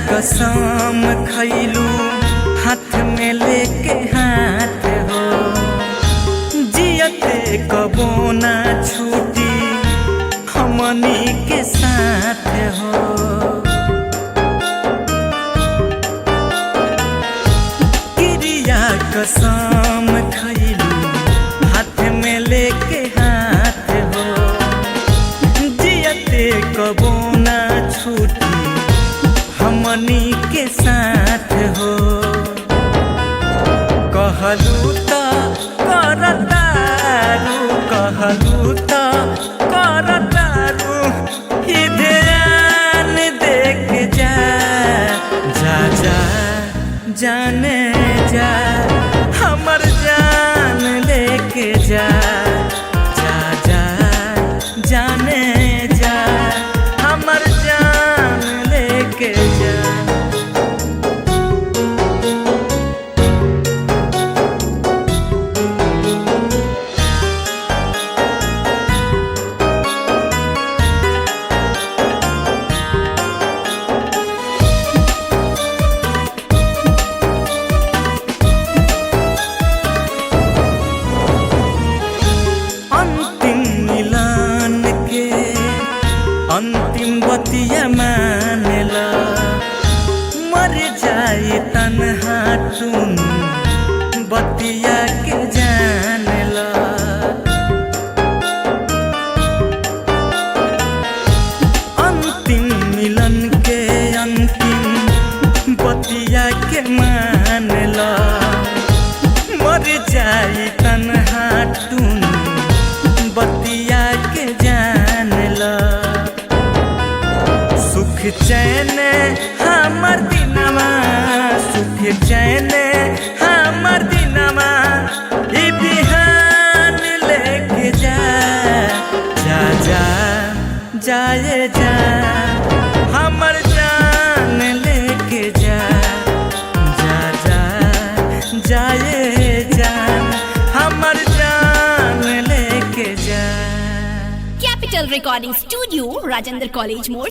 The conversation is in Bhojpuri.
कसम खैलू हाथ में लेके हाथ हो, जियते कबो ना छूटी हमनी के साथ हो। क्रिया कसम खैलू हाथ में लेके हाथ हो, जियते कबो ना छूटी हमनी के साथ हो। कहलू तो करतारू, कहलू तो करतारू, ही ध्यान देख जा जा जा जाने जा, हमर जान लेके जा जा जा जाने जा, हमर जान लेके जा। अंतिम बतिया मानेला, मर जाए तन्हा तुम बतिया के जानेला। अंतिम मिलन के अंतिम बतिया के मानेला, मर जाए तन्हा तुम बतिया के जानेला। सुख चैन हमर दिनमा, सुख चैन हमर दिनमा, ई बिहान लेके जा जा जा जाए जा, हमर जान लेके जा जा जा जाए जा, हमर जान लेके जा। Capital recording studio, Rajendra college मोड़।